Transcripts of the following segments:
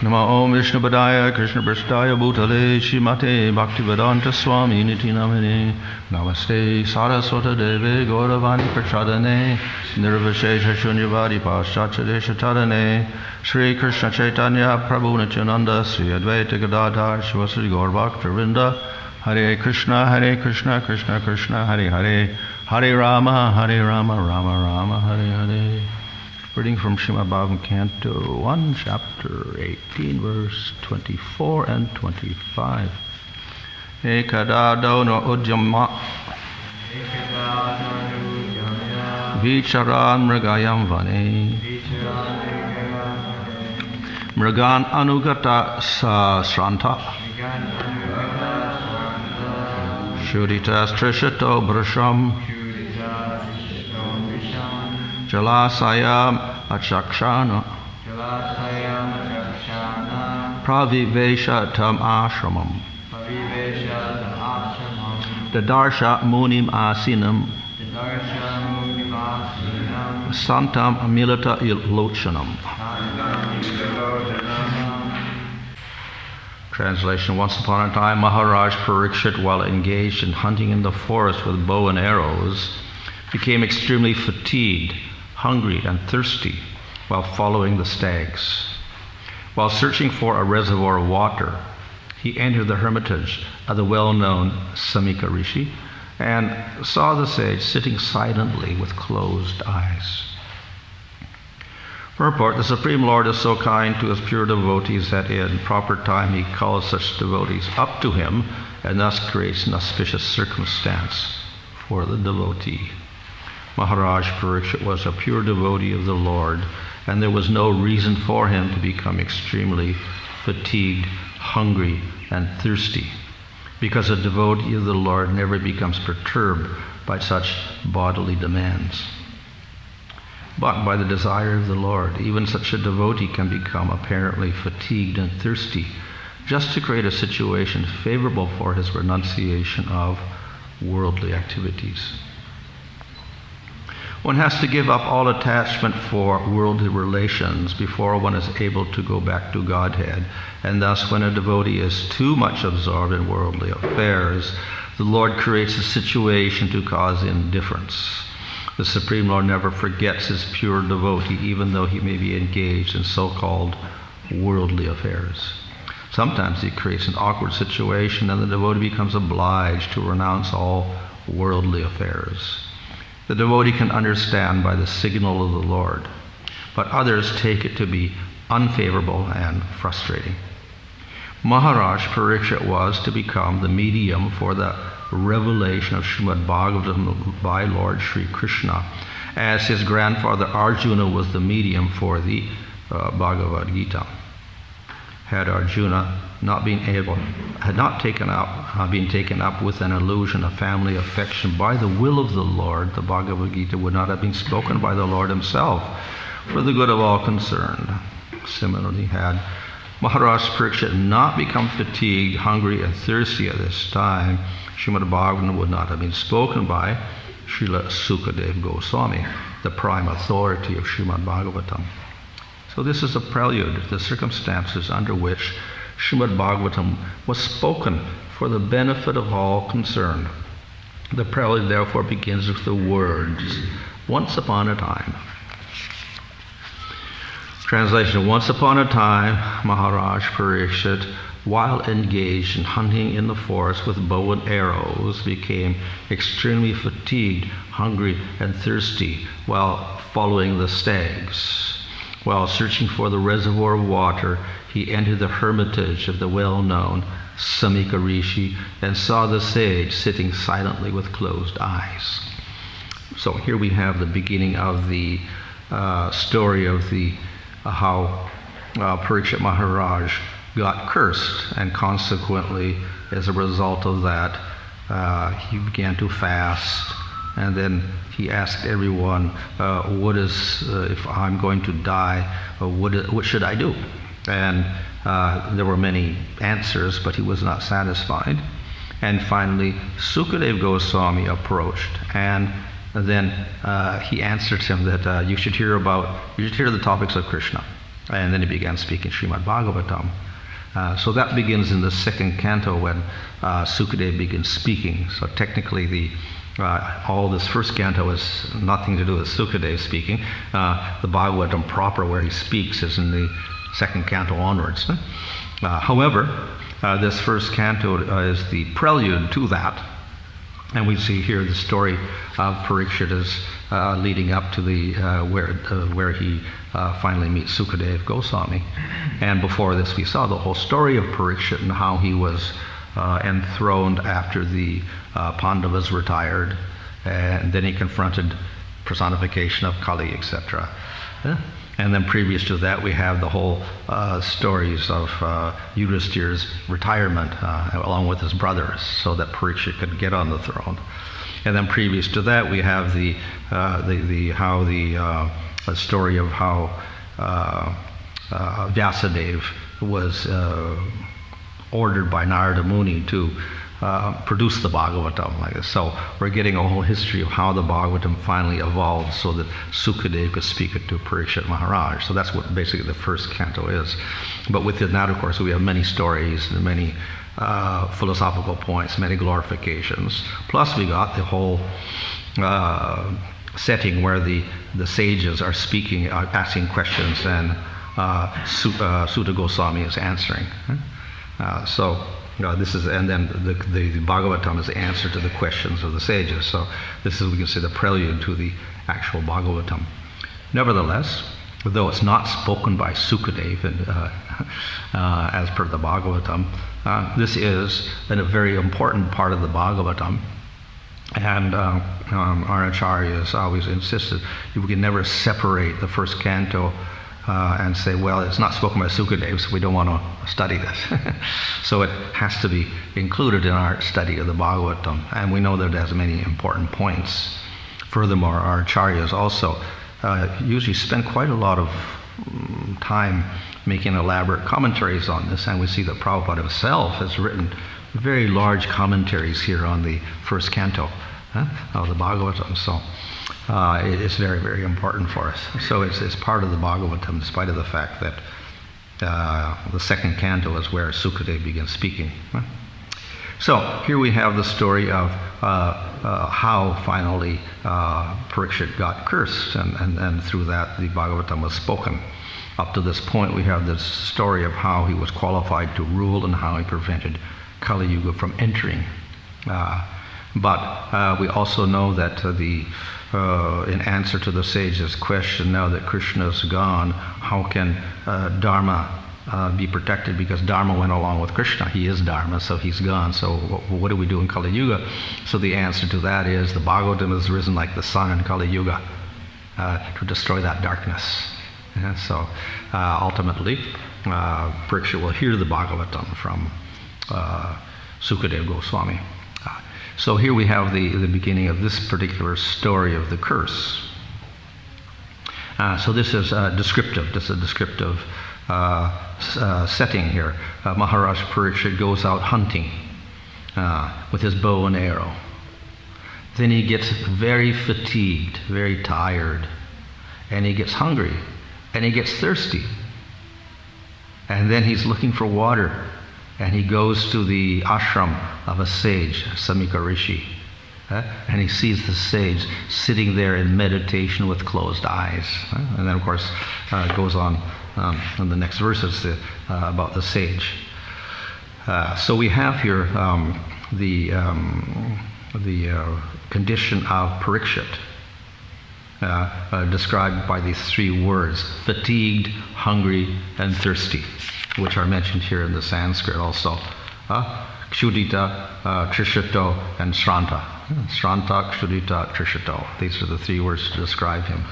Namo Om Vishnu Padaya Krishna Prasthaya Bhutale Shrimate Bhaktivedanta Swami Niti Namine Namaste Saraswata Deve Gauravani Prachadane Nirvashesha Shunyavadi Paschachadesha Tadane Sri Krishna Chaitanya Prabhu Nityananda Sri Advaita Gadadhar Shivasri Gaur Bhaktavinda Hare Krishna Krishna Krishna Hare Hare Hare Rama Rama Rama Hare Hare. Reading from Srimad Bhagavatam, Canto 1, Chapter 18, verse 24 and 25. Ekadado no ujjama vicharan mrigayam vane mrigan anugata sranta shuditas trishato brasham Jalasayam achakshana pravivesha tam ashramam Dadarsha munim asinam santam amilata ilochanam. Translation. Once upon a time, Maharaj Parikshit, while engaged in hunting in the forest with bow and arrows, became extremely fatigued, hungry and thirsty while following the stags. While searching for a reservoir of water, he entered the hermitage of the well-known Samika Rishi and saw the sage sitting silently with closed eyes. Purport: the Supreme Lord is so kind to his pure devotees that in proper time he calls such devotees up to him and thus creates an auspicious circumstance for the devotee. Maharaj Parikshit was a pure devotee of the Lord, and there was no reason for him to become extremely fatigued, hungry, and thirsty, because a devotee of the Lord never becomes perturbed by such bodily demands. But by the desire of the Lord, even such a devotee can become apparently fatigued and thirsty, just to create a situation favorable for his renunciation of worldly activities. One has to give up all attachment for worldly relations before one is able to go back to Godhead. And thus, when a devotee is too much absorbed in worldly affairs, the Lord creates a situation to cause indifference. The Supreme Lord never forgets his pure devotee, even though he may be engaged in so-called worldly affairs. Sometimes he creates an awkward situation, and the devotee becomes obliged to renounce all worldly affairs. The devotee can understand by the signal of the Lord, but others take it to be unfavorable and frustrating. Maharaj Parikshit was to become the medium for the revelation of Srimad Bhagavatam by Lord Sri Krishna, as his grandfather Arjuna was the medium for the Bhagavad Gita. Had Arjuna had not been taken up with an illusion of family affection by the will of the Lord, the Bhagavad Gita would not have been spoken by the Lord himself for the good of all concerned. Similarly, had Maharaj Parikshit not become fatigued, hungry, and thirsty at this time, Srimad Bhagavatam would not have been spoken by Srila Sukadeva Goswami, the prime authority of Srimad Bhagavatam. So this is a prelude to the circumstances under which Srimad Bhagavatam was spoken for the benefit of all concerned. The prelude therefore begins with the words, "Once upon a time." Translation: once upon a time, Maharaj Parikshit, while engaged in hunting in the forest with bow and arrows, became extremely fatigued, hungry, and thirsty while following the stags. While searching for the reservoir of water, he entered the hermitage of the well-known Samika Rishi and saw the sage sitting silently with closed eyes. So here we have the beginning of the story of how Parikshit Maharaj got cursed, and consequently, as a result of that, he began to fast, and then he asked everyone, if I'm going to die, what should I do? And there were many answers, but he was not satisfied. And finally, Sukadeva Goswami approached, and then he answered him that you should hear the topics of Krishna. And then he began speaking Srimad Bhagavatam. So that begins in the second canto when Sukadeva begins speaking. So technically all this first canto has nothing to do with Sukadeva speaking. The Bhagavatam proper where he speaks is in the second canto onwards. However, this first canto is the prelude to that. And we see here the story of Parikshit is leading up to the where he finally meets Sukadeva Goswami. And before this, we saw the whole story of Parikshit and how he was enthroned after the Pandavas retired, and then he confronted personification of Kali, etc. And then previous to that, we have the whole stories of Yudhishthira's retirement along with his brothers, so that Parikshit could get on the throne. And then previous to that, we have the story of how Vyasadeva was ordered by Narada Muni to produce the Bhagavatam like this. So we're getting a whole history of how the Bhagavatam finally evolved so that Sukadeva could speak it to Parikshit Maharaj. So that's what basically the first canto is. But within that, of course, we have many stories and many philosophical points, many glorifications. Plus we got the whole setting where the sages are speaking, asking questions, and Suta Goswami is answering. This is, and then the Bhagavatam is the answer to the questions of the sages. So this is, we can say, the prelude to the actual Bhagavatam. Nevertheless, though it's not spoken by Sukadeva as per the Bhagavatam, this is a very important part of the Bhagavatam. And our acharyas always insisted we can never separate the first canto and say, well, it's not spoken by Sukadeva, so we don't want to study this. So it has to be included in our study of the Bhagavatam, and we know that it has many important points. Furthermore, our acharyas also usually spend quite a lot of time making elaborate commentaries on this, and we see that Prabhupada himself has written very large commentaries here on the first canto of the Bhagavatam. So it is very, very important for us. So it's part of the Bhagavatam, despite of the fact that the second canto is where Sukadeva begins speaking. So here we have the story of how finally Parikshit got cursed, and through that the Bhagavatam was spoken. Up to this point, we have this story of how he was qualified to rule and how he prevented Kali Yuga from entering. But we also know that in answer to the sage's question, now that Krishna is gone, how can Dharma be protected? Because Dharma went along with Krishna. He is Dharma, so he's gone. So what do we do in Kali Yuga? So the answer to that is the Bhagavatam has risen like the sun in Kali Yuga to destroy that darkness. So ultimately, Parikshit will hear the Bhagavatam from Sukadeva Goswami. So here we have the beginning of this particular story of the curse. So this is descriptive. This is a descriptive setting here. Maharaj Parikshit goes out hunting with his bow and arrow. Then he gets very fatigued, very tired, and he gets hungry, and he gets thirsty. And then he's looking for water, and he goes to the ashram of a sage, Samika Rishi, and he sees the sage sitting there in meditation with closed eyes. And then, of course, it goes on in the next verses about the sage. So we have here the condition of Parikshit, described by these three words: fatigued, hungry, and thirsty, which are mentioned here in the Sanskrit also. Kshudita, Trishito, and Shranta. Shranta, Kshudita, Trishito. These are the three words to describe him.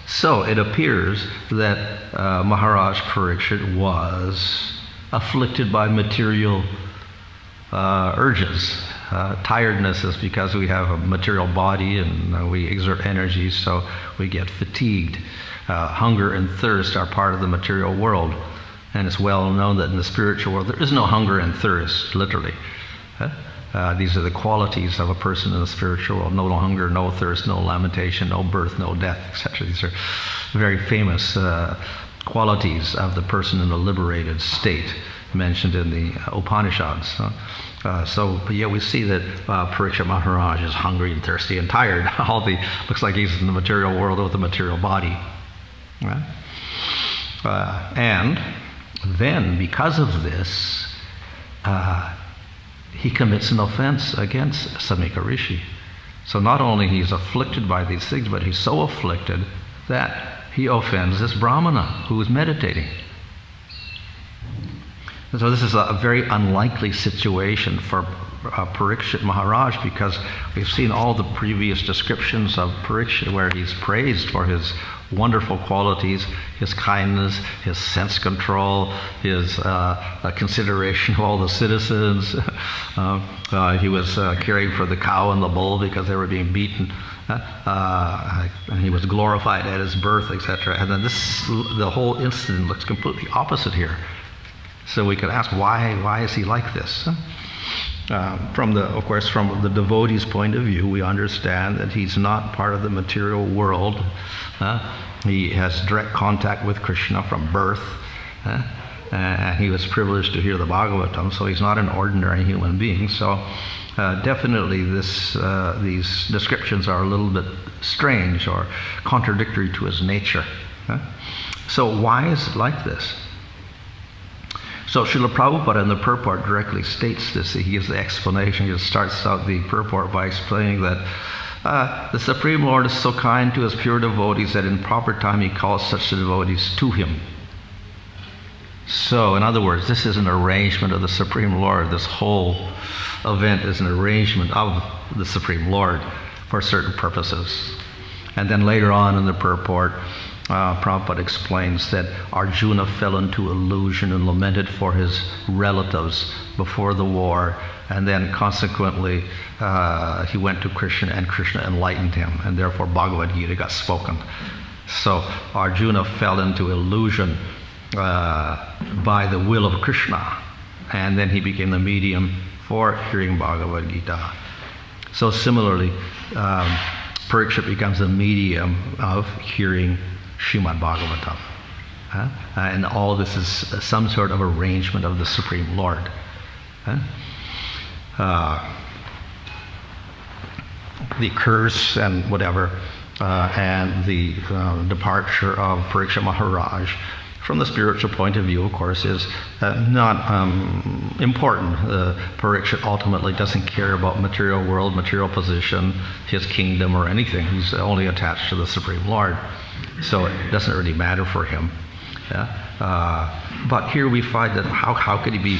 So it appears that Maharaj Parikshit was afflicted by material urges. Tiredness is because we have a material body and we exert energy, so we get fatigued. Hunger and thirst are part of the material world, and it's well known that in the spiritual world there is no hunger and thirst, literally. These are the qualities of a person in the spiritual world: no hunger, no thirst, no lamentation, no birth, no death, etc. These are very famous qualities of the person in a liberated state, mentioned in the Upanishads. But yet we see that Parikshit Maharaj is hungry and thirsty and tired. Looks like he's in the material world with a material body. Right? And then, because of this, he commits an offense against Samika Rishi. So not only he's afflicted by these things, but he's so afflicted that he offends this Brahmana who is meditating. And so this is a very unlikely situation for Parikshit Maharaj, because we've seen all the previous descriptions of Parikshit where he's praised for his wonderful qualities, his kindness, his sense control, his consideration of all the citizens. He was caring for the cow and the bull because they were being beaten. And he was glorified at his birth, etc. And then the whole incident looks completely opposite here. So we could ask, why is he like this? From the devotee's point of view, we understand that he's not part of the material world. He has direct contact with Krishna from birth. And he was privileged to hear the Bhagavatam, so he's not an ordinary human being. So definitely these descriptions are a little bit strange or contradictory to his nature. So why is it like this? So Srila Prabhupada in the purport directly states this. He gives the explanation. He starts out the purport by explaining that the Supreme Lord is so kind to his pure devotees that in proper time he calls such devotees to him. So, in other words, this is an arrangement of the Supreme Lord. This whole event is an arrangement of the Supreme Lord for certain purposes. And then later on in the purport, Prabhupada explains that Arjuna fell into illusion and lamented for his relatives before the war, and then consequently he went to Krishna and Krishna enlightened him, and therefore Bhagavad Gita got spoken. So Arjuna fell into illusion by the will of Krishna, and then he became the medium for hearing Bhagavad Gita. So similarly, Parikshit becomes the medium of hearing Srimad Bhagavatam. And all this is some sort of arrangement of the Supreme Lord. The curse and whatever, and the departure of Parikshit Maharaj, from the spiritual point of view, of course, is not important. Parikshit ultimately doesn't care about material world, material position, his kingdom, or anything. He's only attached to the Supreme Lord. So it doesn't really matter for him. But here we find that how could he be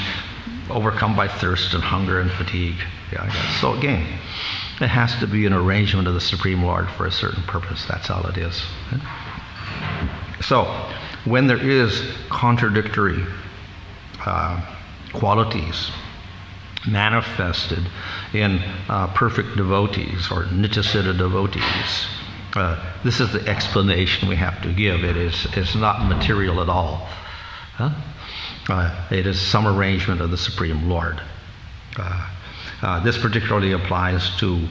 overcome by thirst and hunger and fatigue? So again, it has to be an arrangement of the Supreme Lord for a certain purpose. That's all it is. So when there is contradictory qualities manifested in perfect devotees or Nityasiddha devotees, this is the explanation we have to give. It's not material at all. It is some arrangement of the Supreme Lord. This particularly applies to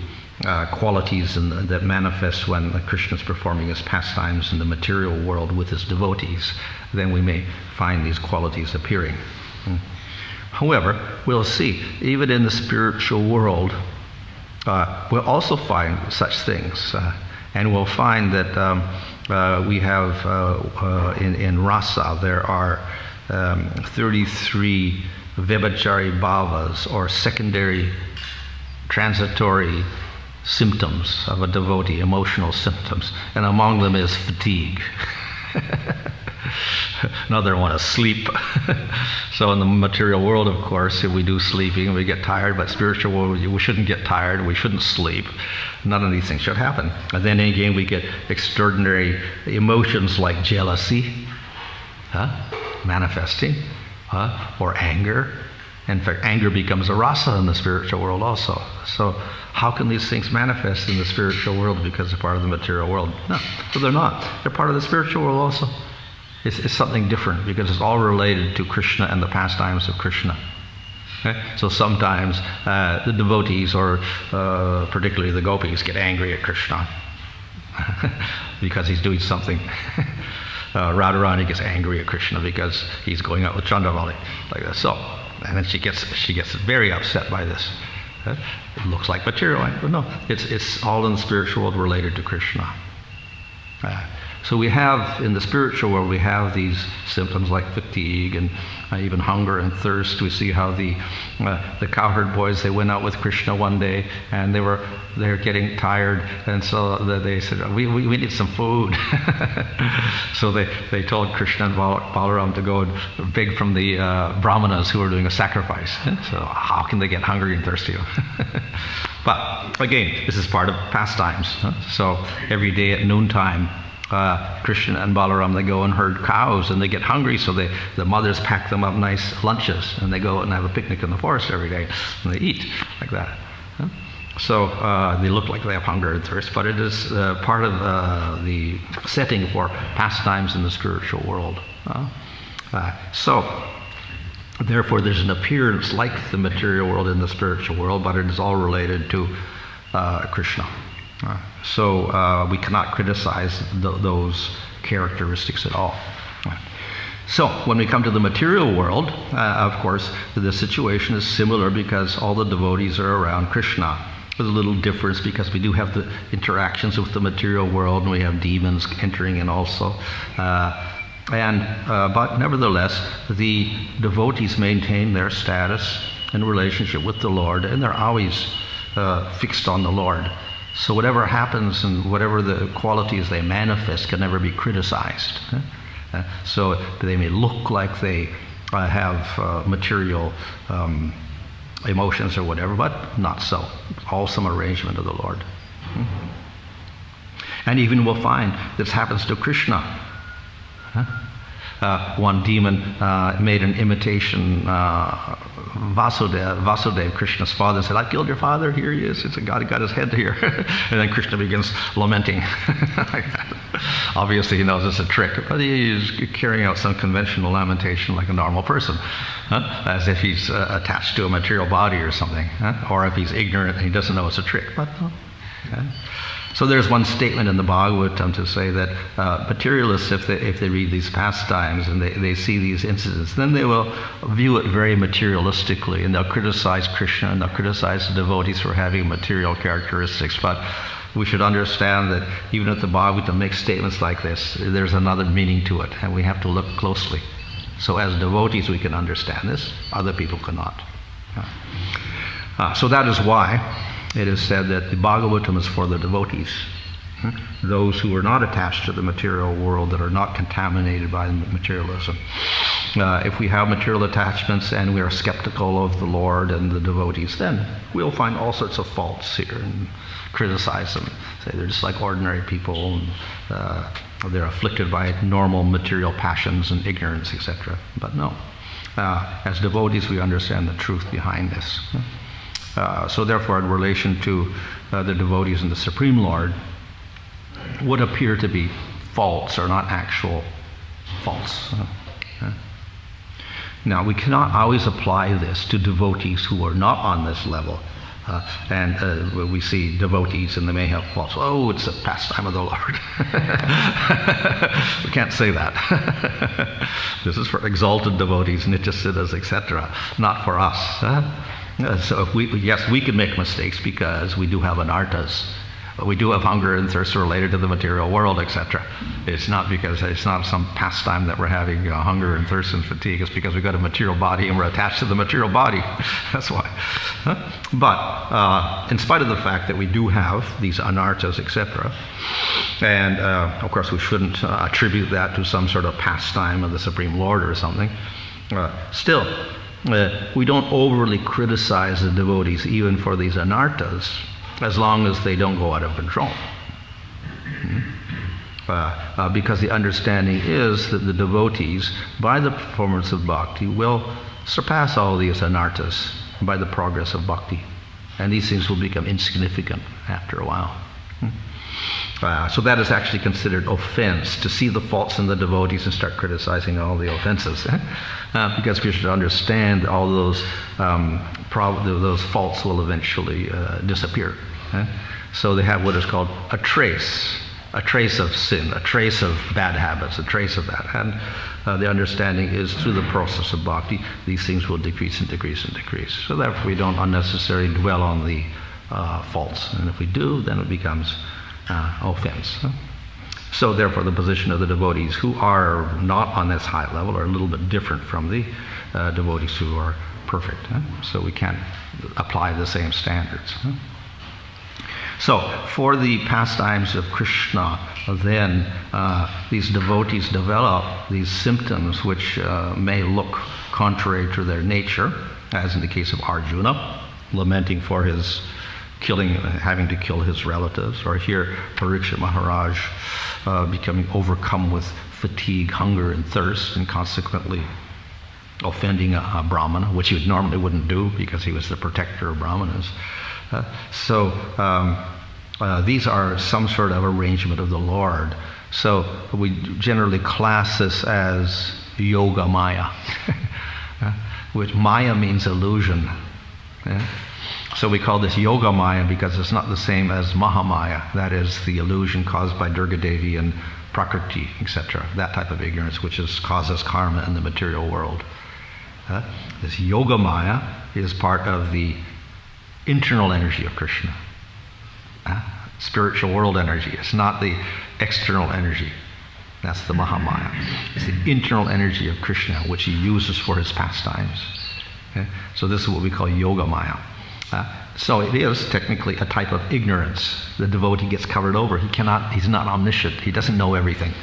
qualities that manifest when Krishna is performing his pastimes in the material world with his devotees. Then we may find these qualities appearing. However, we'll see, even in the spiritual world, we'll also find such things. And we'll find that we have in rasa, there are 33 vibhachari bhavas, or secondary transitory symptoms of a devotee, emotional symptoms, and among them is fatigue. Another one is sleep. So in the material world, of course, if we do sleeping, we get tired, but spiritual world, we shouldn't get tired, we shouldn't sleep. None of these things should happen. And then again, we get extraordinary emotions like jealousy, manifesting, or anger. In fact, anger becomes a rasa in the spiritual world also. So how can these things manifest in the spiritual world because they're part of the material world? No, so they're not. They're part of the spiritual world also. It's something different because it's all related to Krishna and the pastimes of Krishna. Okay? So sometimes the devotees, or particularly the gopis, get angry at Krishna because he's doing something. Radharani gets angry at Krishna because he's going out with Chandravali, like this. So, and then she gets very upset by this. It looks like material, but no, it's all in the spiritual world related to Krishna. So we have, in the spiritual world, we have these symptoms like fatigue and even hunger and thirst. We see how the cowherd boys, they went out with Krishna one day, and they were getting tired, and so they said, we need some food. So they told Krishna and Balaram to go and beg from the brahmanas who were doing a sacrifice. So how can they get hungry and thirsty? But again, this is part of pastimes. So every day at noontime, Krishna and Balaram, they go and herd cows, and they get hungry, so the mothers pack them up nice lunches, and they go and have a picnic in the forest every day, and they eat like that. So they look like they have hunger and thirst, but it is part of the setting for pastimes in the spiritual world. So therefore there's an appearance like the material world in the spiritual world, but it is all related to Krishna. So we cannot criticize those characteristics at all. So when we come to the material world, of course, the situation is similar because all the devotees are around Krishna. There's a little difference because we do have the interactions with the material world, and we have demons entering in also. But nevertheless, the devotees maintain their status and relationship with the Lord, and they're always fixed on the Lord. So whatever happens and whatever the qualities they manifest can never be criticized. So they may look like they have material emotions or whatever, but not so. All some arrangement of the Lord. And even we'll find this happens to Krishna. One demon made an imitation Vasudev, Krishna's father, and said, "I killed your father, here he is. It's a God, he got his head here." And then Krishna begins lamenting. Obviously he knows it's a trick, but he's carrying out some conventional lamentation like a normal person, as if he's attached to a material body or something, or if he's ignorant and he doesn't know it's a trick. But so there's one statement in the Bhagavatam to say that materialists, if they read these pastimes and they see these incidents, then they will view it very materialistically, and they'll criticize Krishna and they'll criticize the devotees for having material characteristics. But we should understand that even if the Bhagavatam makes statements like this, there's another meaning to it, and we have to look closely. So as devotees we can understand this, other people cannot. So that is why it is said that the Bhagavatam is for the devotees, those who are not attached to the material world, that are not contaminated by materialism. If we have material attachments and we are skeptical of the Lord and the devotees, then we'll find all sorts of faults here and criticize them. Say they're just like ordinary people, and they're afflicted by normal material passions and ignorance, etc. But no, as devotees we understand the truth behind this. So therefore, in relation to the devotees and the Supreme Lord, would appear to be faults or not actual faults. Now, we cannot always apply this to devotees who are not on this level. And we see devotees and they may have faults. Oh, it's a pastime of the Lord. We can't say that. This is for exalted devotees, nityasiddhas, etc., not for us. So if we can make mistakes because we do have anarthas. We do have hunger and thirst related to the material world, etc. It's not because it's not some pastime that we're having hunger and thirst and fatigue. It's because we've got a material body and we're attached to the material body. That's why. But in spite of the fact that we do have these anarthas, etc., and of course we shouldn't attribute that to some sort of pastime of the Supreme Lord or something, still, we don't overly criticize the devotees even for these anarthas, as long as they don't go out of control. Because the understanding is that the devotees, by the performance of bhakti, will surpass all these anarthas by the progress of bhakti. And these things will become insignificant after a while. So that is actually considered offense, to see the faults in the devotees and start criticizing all the offenses. Because we should understand all those faults will eventually disappear. So they have what is called a trace of sin, a trace of bad habits, a trace of that. And the understanding is through the process of bhakti, these things will decrease and decrease and decrease. So therefore we don't unnecessarily dwell on the faults. And if we do, then it becomes offense. So therefore the position of the devotees who are not on this high level are a little bit different from the devotees who are perfect. So we can't apply the same standards. So for the pastimes of Krishna, then these devotees develop these symptoms which may look contrary to their nature, as in the case of Arjuna, lamenting for his having to kill his relatives, or here Parikshit Maharaj becoming overcome with fatigue, hunger, and thirst, and consequently offending a Brahmana, which he normally wouldn't do because he was the protector of Brahmanas. So these are some sort of arrangement of the Lord. So we generally class this as Yoga Maya, which Maya means illusion. So we call this Yoga Maya because it's not the same as Mahamaya, that is the illusion caused by Durga Devi and Prakriti, etc. That type of ignorance which causes karma in the material world. This Yoga Maya is part of the internal energy of Krishna. Spiritual world energy. It's not the external energy. That's the Mahamaya. It's the internal energy of Krishna which he uses for his pastimes. So this is what we call Yoga Maya. So it is technically a type of ignorance. The devotee gets covered over. He's not omniscient. He doesn't know everything.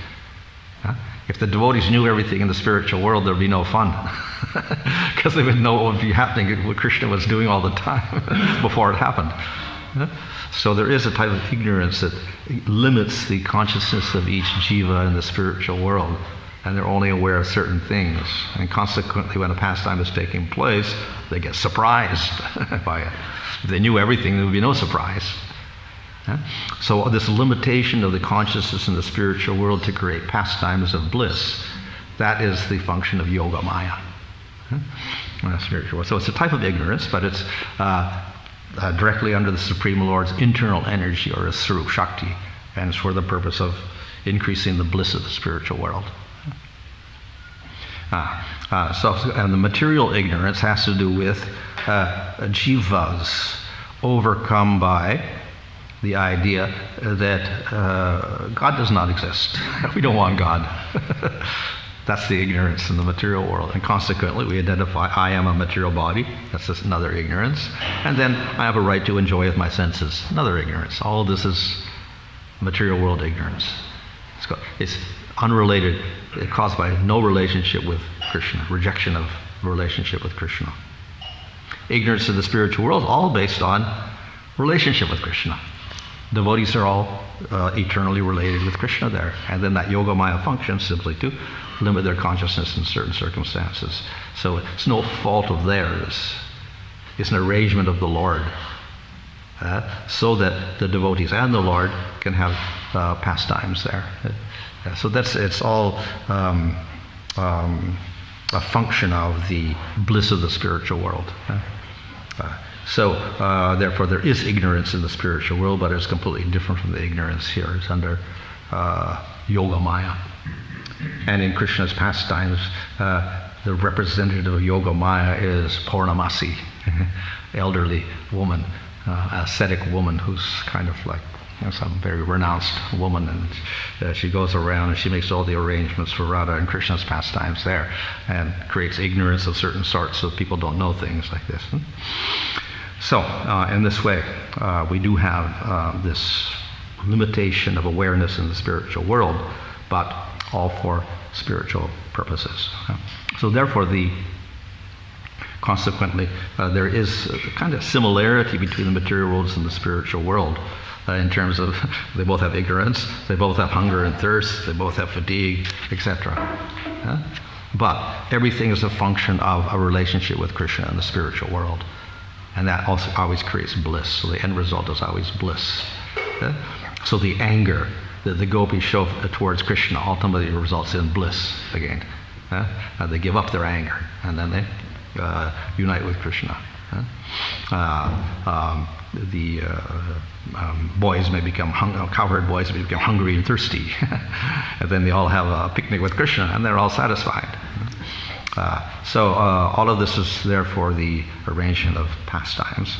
If the devotees knew everything in the spiritual world, there'd be no fun. Because they would know what would be happening, what Krishna was doing all the time before it happened. So there is a type of ignorance that limits the consciousness of each jiva in the spiritual world. And they're only aware of certain things. And consequently, when a pastime is taking place, they get surprised by it. If they knew everything, there would be no surprise. So this limitation of the consciousness in the spiritual world to create pastimes of bliss, that is the function of Yoga Maya. Spiritual world. So it's a type of ignorance, but it's directly under the Supreme Lord's internal energy, or a Swarup Shakti, and it's for the purpose of increasing the bliss of the spiritual world. And the material ignorance has to do with jivas overcome by the idea that God does not exist. We don't want God. That's the ignorance in the material world. And consequently, we identify I am a material body. That's just another ignorance. And then I have a right to enjoy with my senses. Another ignorance. All of this is material world ignorance. It's unrelated. It's caused by no relationship with Krishna, rejection of relationship with Krishna. Ignorance of the spiritual world is all based on relationship with Krishna. Devotees are all eternally related with Krishna there. And then that Yoga Maya functions simply to limit their consciousness in certain circumstances. So it's no fault of theirs. It's an arrangement of the Lord. So that the devotees and the Lord can have pastimes there. So it's all a function of the bliss of the spiritual world. So therefore there is ignorance in the spiritual world, but it's completely different from the ignorance here. It's under Yoga Maya. And in Krishna's pastimes, the representative of Yoga Maya is Purnamasi, elderly woman, ascetic woman who's kind of like some very renounced woman, and she goes around and she makes all the arrangements for Radha and Krishna's pastimes there, and creates ignorance of certain sorts so people don't know things like this. So in this way, we do have this limitation of awareness in the spiritual world, but all for spiritual purposes. So therefore, consequently, there is a kind of similarity between the material worlds and the spiritual world. In terms of they both have ignorance, they both have hunger and thirst, they both have fatigue, etc. But everything is a function of a relationship with Krishna in the spiritual world. And that also always creates bliss. So the end result is always bliss. So the anger that the gopis show towards Krishna ultimately results in bliss again. They give up their anger, and then they unite with Krishna. The boys may become cowherd boys may become hungry and thirsty, and then they all have a picnic with Krishna, and they're all satisfied. So all of this is there for the arrangement of pastimes.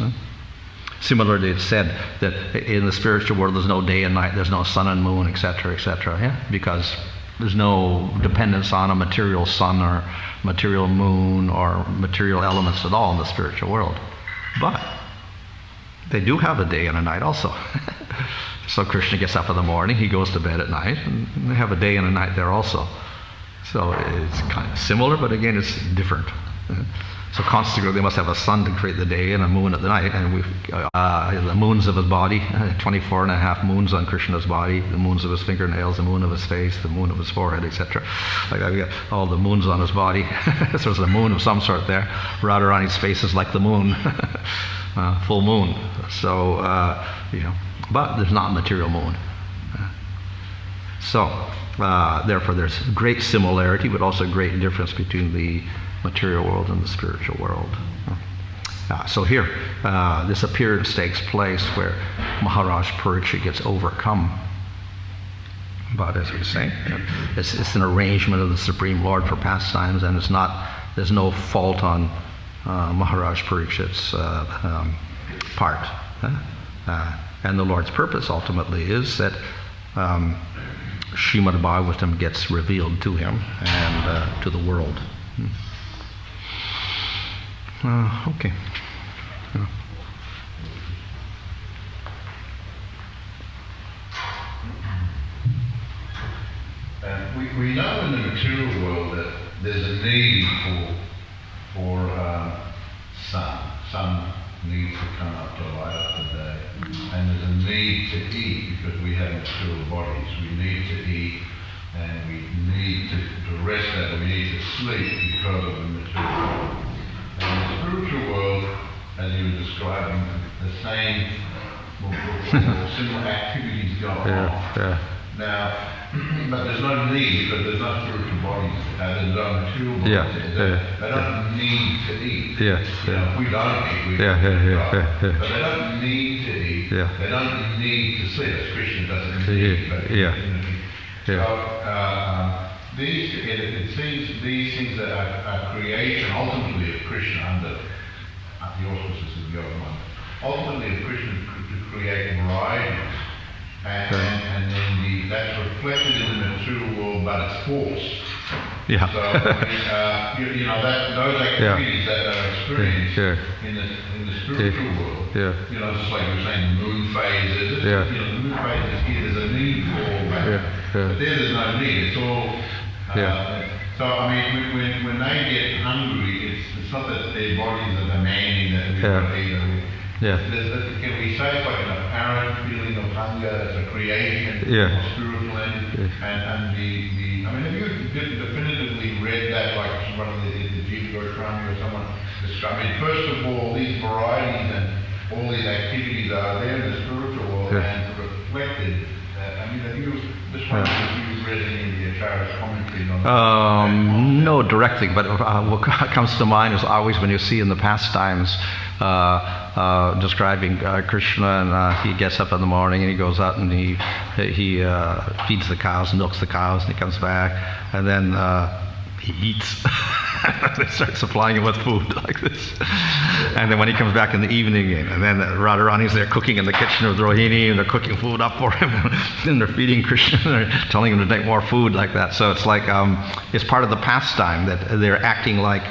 Similarly, it's said that in the spiritual world there's no day and night, there's no sun and moon, etc., etc. Because there's no dependence on a material sun or material moon or material elements at all in the spiritual world. But they do have a day and a night also. So Krishna gets up in the morning, he goes to bed at night, and they have a day and a night there also. So it's kind of similar, but again, it's different. So consequently, they must have a sun to create the day and a moon at the night, and the moons of his body, 24 and a half moons on Krishna's body, the moons of his fingernails, the moon of his face, the moon of his forehead, etc. Like we got all the moons on his body. So there's a moon of some sort there. Radharani's face is like the moon, full moon. So but there's not a material moon. Therefore, there's great similarity, but also great difference between the material world and the spiritual world. So here, this appearance takes place where Maharaj Parikshit gets overcome. But as we say, it's an arrangement of the Supreme Lord for pastimes, and there's no fault on Maharaj Parikshit's part. And the Lord's purpose ultimately is that Srimad Bhagavatam gets revealed to him and to the world. Okay. We know in the material world that there's a need for sun. Sun needs to come up to light up the day. And there's a need to eat because we have material bodies. We need to eat and we need to rest that. We need to sleep because of the material world. And the spiritual world, as you were describing, the same similar activities go on. Now, but there's no need because there's no spiritual bodies. There's no material bodies. They don't need to eat. We don't eat. But they don't need to eat. They don't need to sleep. As Krishna doesn't need to eat. It seems these things that are creation ultimately of Krishna under the auspices of Yogamaya. Ultimately of Krishna to create varieties. And then that's reflected in the material world, but it's forced. So those activities that are experienced in the spiritual world. Just like you were saying, the moon phases. The moon phases here. There's a need for all that. But there's no need. It's all. So I mean, when they get hungry, it's not that their bodies are demanding that we eat. Can we say it's like an apparent feeling of hunger as a creation of spiritual entity? And I mean, have you definitively read that, like one of the Jiva Goswami or someone described? I mean, first of all, these varieties and all these activities are there in the spiritual world and reflected. I mean, have you just wondered if you read any of the Acharya's commentaries on that? No directly, but what comes to mind is always when you see in the pastimes describing Krishna, and he gets up in the morning and he goes out and he feeds the cows, milks the cows, and he comes back, and then he eats. They start supplying him with food like this. And then when he comes back in the evening again, and then Radharani's there cooking in the kitchen with Rohini, and they're cooking food up for him, and they're feeding Krishna, and they're telling him to take more food like that. So it's like, it's part of the pastime that they're acting like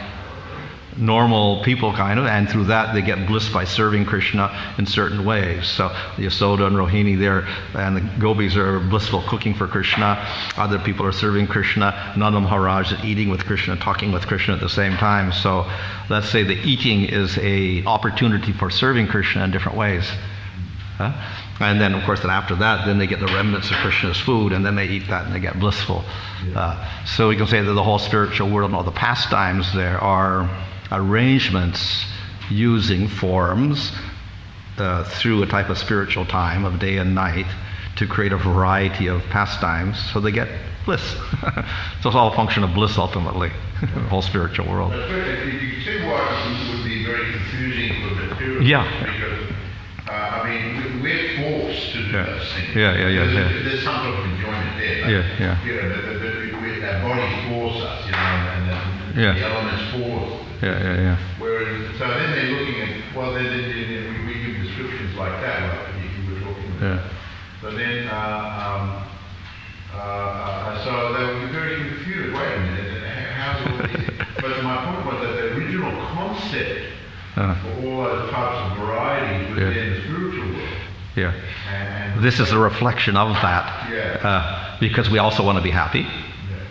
normal people kind of, and through that they get bliss by serving Krishna in certain ways. So Yasoda and Rohini there, and the gopis are blissful cooking for Krishna. Other people are serving Krishna. Nanda Maharaj is eating with Krishna, talking with Krishna at the same time. So let's say the eating is a opportunity for serving Krishna in different ways. And then, of course, then after that, then they get the remnants of Krishna's food, and then they eat that and they get blissful. So we can say that the whole spiritual world and all the pastimes there are arrangements using forms through a type of spiritual time of day and night to create a variety of pastimes so they get bliss. So it's all a function of bliss ultimately, the whole spiritual world. But you can see why it would be very confusing for material. Yeah. Because, I mean, we're forced to do those things. There's some sort of enjoyment there. Our bodies force us, and the elements force. Whereas, so then they're looking at, well, then we give descriptions like that, like you were talking about. So then, so they would be very confused. Wait a minute, how's all this? But my point was that the original concept for all those types of varieties within the spiritual world. And this is a reflection of that, because we also want to be happy.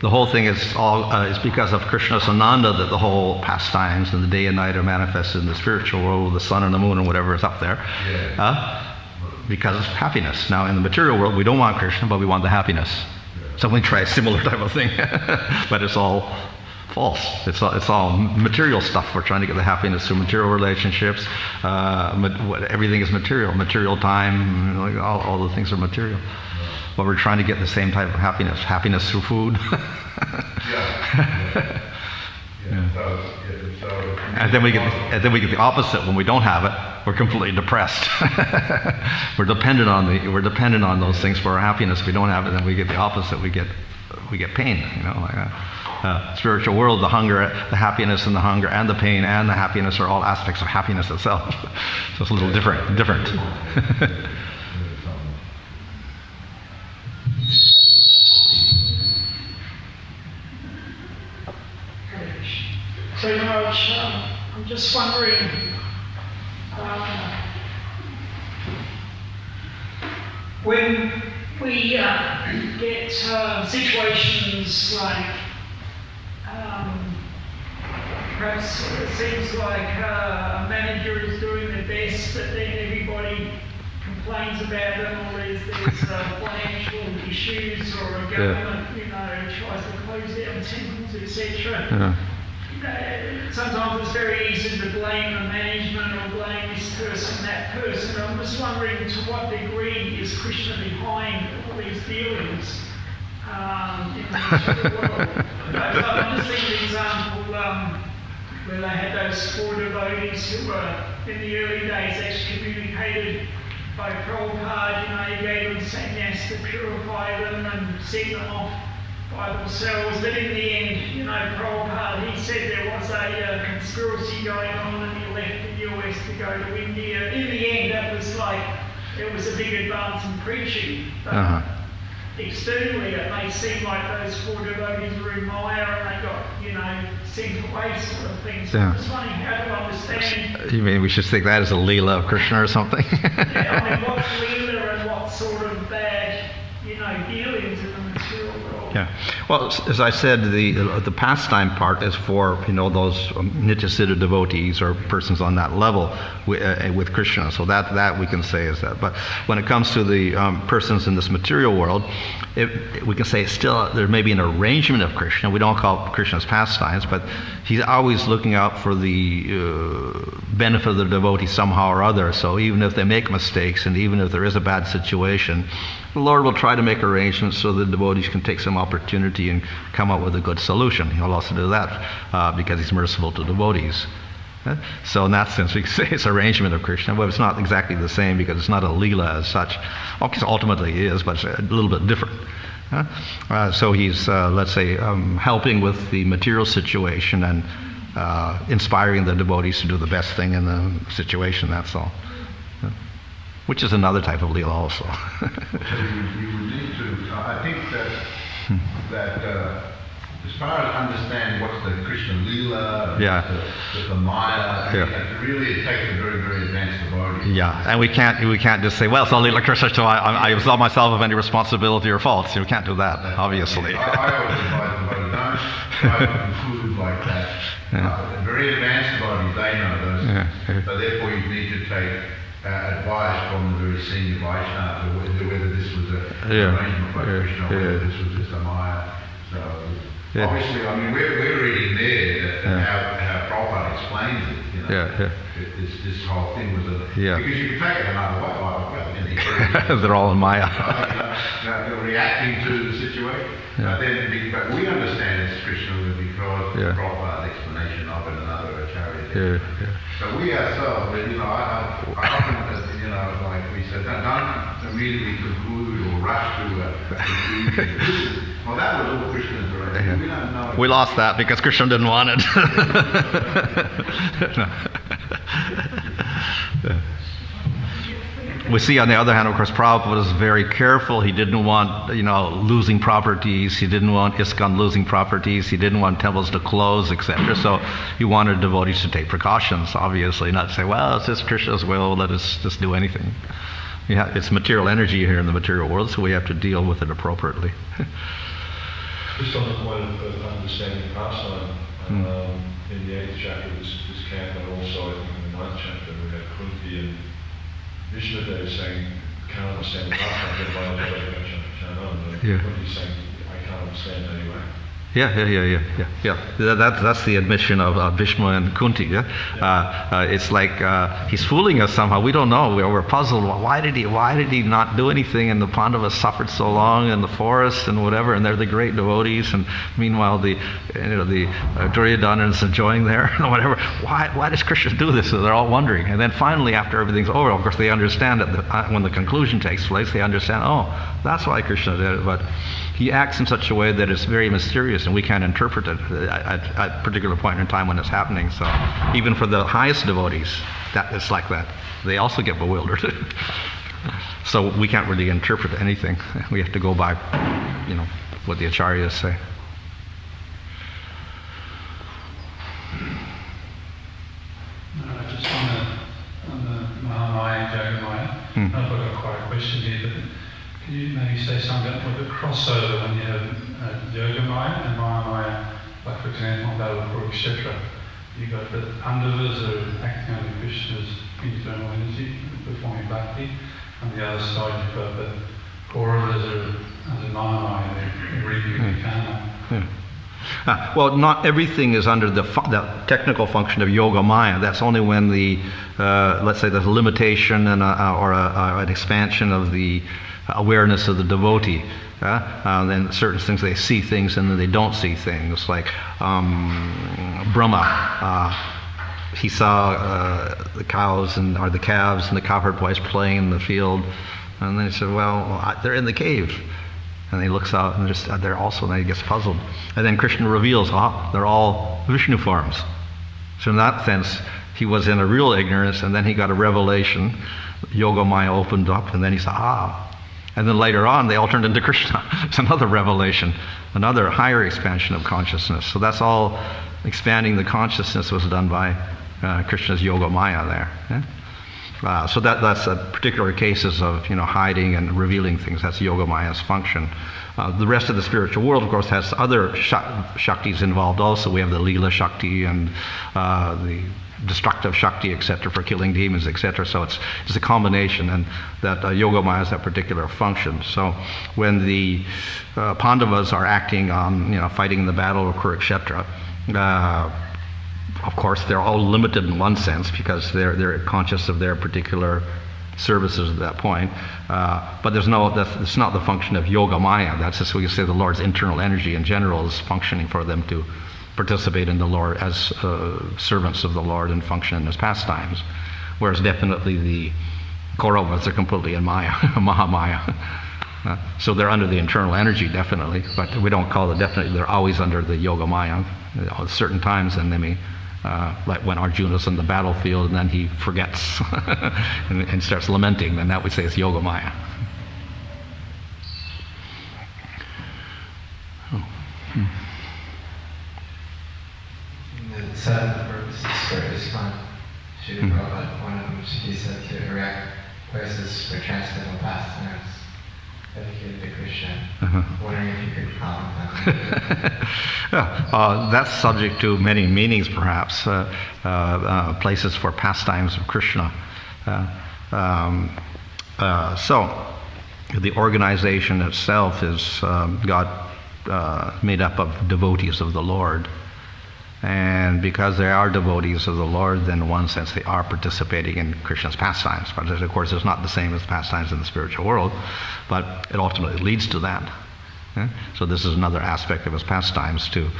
The whole thing is because of Krishna Sananda that the whole pastimes and the day and night are manifested in the spiritual world with the sun and the moon and whatever is up there. Because of happiness. Now in the material world we don't want Krishna, but we want the happiness. So we try a similar type of thing, but it's all false. It's all material stuff. We're trying to get the happiness through material relationships. Everything is material. Material time, all the things are material. But we're trying to get the same type of happiness. Happiness through food. And then we get the opposite. When we don't have it, we're completely depressed. We're dependent on those things for our happiness. If we don't have it, then we get the opposite. We get pain. Spiritual world, the hunger, the happiness, and the hunger, and the pain, and the happiness are all aspects of happiness itself. So it's a little different. So, I'm just wondering, when we get situations like, perhaps it seems like a manager is doing their best, but then everybody complains about them, or there's financial issues, or a government, tries to close down temples, etc. Sometimes it's very easy to blame the management or blame this person, that person. I'm just wondering to what degree is Krishna behind all these dealings in the material world. I'm just thinking of an example where they had those 4 devotees who were in the early days excommunicated by Prabhupada. He gave them sannyas to purify them and send them off by themselves, but in the end, Prabhupada, he said there was a conspiracy going on and he left the US to go to India. In the end, it was a big advance in preaching, but externally it may seem like those 4 devotees were in Maya and they got, sent away sort of things. So I'm just wondering how to understand. You mean we should think that as a Leela of Krishna or something? What's Leela and what sort of bad, dealings in the material world? Well, as I said, the pastime part is for those Nityasiddha devotees or persons on that level with Krishna. So that we can say is that. But when it comes to the persons in this material world, we can say it's still there may be an arrangement of Krishna. We don't call Krishna's pastimes, but he's always looking out for the benefit of the devotee somehow or other. So even if they make mistakes and even if there is a bad situation, the Lord will try to make arrangements so the devotees can take some opportunity and come up with a good solution. He'll also do that because he's merciful to devotees. So in that sense, we can say it's arrangement of Krishna. Well, it's not exactly the same because it's not a Leela as such. Okay, so ultimately it is, but it's a little bit different. So he's, let's say, helping with the material situation and inspiring the devotees to do the best thing in the situation, that's all. Which is another type of Leela also. So you would need to, I think that as far as understanding what's the Krishna Leela, the Maya, really it takes a very, very advanced devotee. And we can't just say, well, it's all Leela Krishna, so I absolve myself of any responsibility or faults. We can't do that, obviously. I always advise devotees, don't try to conclude like that. Very advanced devotees, they know those things. So therefore you need to take advice from the very senior Vaishnava whether this was an arrangement by Krishna or whether this was just a Maya. So obviously, I mean, we're reading there how Prabhupada explains it. This whole thing was because you can take it another way. the area. They're all in Maya. Reacting to the situation. Yeah. But we understand it's Krishna because Yeah. the Prabhupada's explanation of it and other acharyas. Yeah. But we ourselves, I often, like we said, don't immediately conclude or rush to a conclusion. Well, that was all Krishna's direction. Yeah. We don't know. We lost that because Krishna didn't want it. We see, on the other hand, of course, Prabhupada was very careful. He didn't want, losing properties. He didn't want ISKCON losing properties. He didn't want temples to close, etc. So he wanted devotees to take precautions, obviously, not say, well, it's just Krishna's will, let us just do anything. It's material energy here in the material world, so we have to deal with it appropriately. Just on the point of understanding pastime, in the 8th chapter of this camp, and also I think in the 9th chapter, we have Kunti and Vishnudev saying, can't understand the pastime, then why don't you go Chanam? Yeah. Kunti's saying, I can't understand anyway. Yeah. That's the admission of Vishnu and Kunti. It's like he's fooling us somehow. We don't know. We're puzzled. Why did he not do anything? And the Pandavas suffered so long in the forest and whatever. And they're the great devotees. And meanwhile, the Duryodhana is enjoying there and whatever. Why does Krishna do this? So they're all wondering. And then finally, after everything's over, of course, they understand that when the conclusion takes place, they understand. Oh, that's why Krishna did it. But he acts in such a way that it's very mysterious, and we can't interpret it at a particular point in time when it's happening. So even for the highest devotees, it's like that. They also get bewildered. So we can't really interpret anything. We have to go by, what the acharyas say. Just on the Mahamaya and Yogamaya, I've got quite a question here, but can you maybe say something about the crossover when you have Yogamaya and Mahamaya, like for example, Bhagavad etc. You've got the Pandavas are acting under Krishna's internal energy, performing bhakti, and the other side you've got the Kauravas are under Mahamaya, they're reaping the karma. Well, not everything is under the technical function of Yoga Maya. That's only when let's say there's a limitation and an expansion of the awareness of the devotee. Then certain things, they see things and then they don't see things. Like Brahma, he saw the cows or the calves and the cowherd boys playing in the field, and then he said, well, they're in the cave. And he looks out and they're also, and he gets puzzled. And then Krishna reveals, they're all Vishnu forms. So in that sense, he was in a real ignorance, and then he got a revelation. Yoga Maya opened up, and then he said, And then later on, they all turned into Krishna. It's another revelation, another higher expansion of consciousness. So that's all expanding the consciousness was done by Krishna's Yoga Maya there. Yeah? So that's particular cases of hiding and revealing things. That's Yoga Maya's function. The rest of the spiritual world, of course, has other shaktis involved also. We have the Leela Shakti and the destructive Shakti, etc., for killing demons, etc. So it's a combination, and that Yoga Maya has that particular function. So when the Pandavas are acting on, fighting in the battle of Kurukshetra, of course, they're all limited in one sense because they're conscious of their particular services at that point. But it's not the function of Yoga Maya. That's just what you say the Lord's internal energy in general is functioning for them to participate in the Lord as servants of the Lord and function in His pastimes. Whereas definitely the Kauravas are completely in Maya, Mahamaya. So they're under the internal energy, definitely, but we don't call it definitely. They're always under the Yoga Maya. At certain times, and they may, like when Arjuna's on the battlefield and then he forgets and starts lamenting, then that would say it's Yoga Maya. The seven purposes for ISKCON, Srila Prabhupada, one of which he said to erect places for transcendental pastimes dedicated to Krishna. Wondering if you could comment on that. That's subject to many meanings, perhaps. Places for pastimes of Krishna. So, the organization itself is made up of devotees of the Lord. And because they are devotees of the Lord, then in one sense they are participating in Krishna's pastimes. But of course it's not the same as pastimes in the spiritual world, but it ultimately leads to that. So this is another aspect of his pastimes, to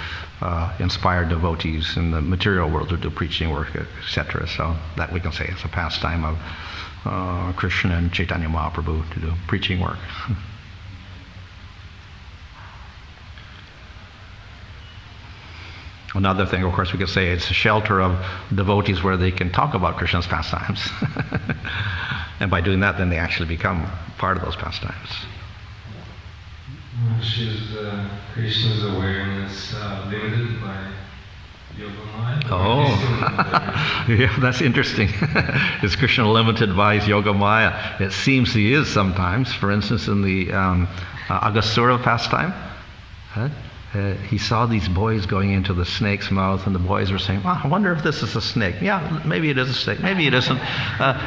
inspire devotees in the material world to do preaching work, etc. So that we can say is a pastime of Krishna and Chaitanya Mahaprabhu, to do preaching work. Another thing, of course, we could say it's a shelter of devotees where they can talk about Krishna's pastimes. And by doing that, then they actually become part of those pastimes. Is Krishna's awareness limited by yoga mind? Oh, yeah, that's interesting. Is Krishna limited by his yoga maya? It seems he is sometimes. For instance, in the Agasura pastime, he saw these boys going into the snake's mouth, and the boys were saying, I wonder if this is a snake. Yeah, maybe it is a snake. Maybe it isn't.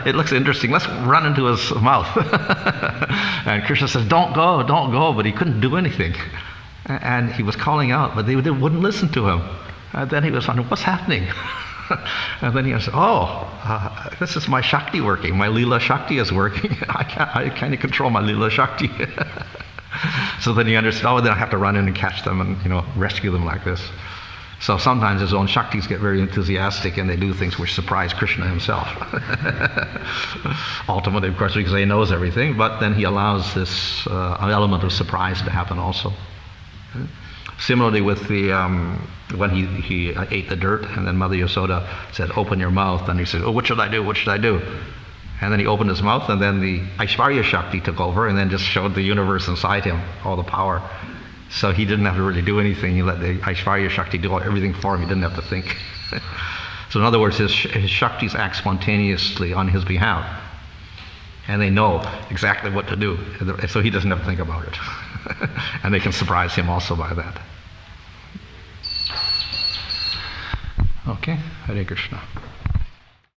It looks interesting. Let's run into his mouth. And Krishna says, don't go. But he couldn't do anything. And he was calling out, but they wouldn't listen to him. And then he was wondering, what's happening? And then he said, this is my Shakti working. My Leela Shakti is working. I kind of control my Leela Shakti. So then he understood, then I have to run in and catch them and, rescue them like this. So sometimes his own Shaktis get very enthusiastic and they do things which surprise Krishna himself. Ultimately, of course, because he knows everything, but then he allows this element of surprise to happen also. Similarly with the, when he ate the dirt, and then Mother Yasoda said, open your mouth, and he said, what should I do? What should I do? And then he opened his mouth, and then the Aishvarya Shakti took over and then just showed the universe inside him, all the power. So he didn't have to really do anything. He let the Aishvarya Shakti do everything for him. He didn't have to think. So in other words, his Shaktis act spontaneously on his behalf. And they know exactly what to do. So he doesn't have to think about it. And they can surprise him also by that. Okay, Hare Krishna.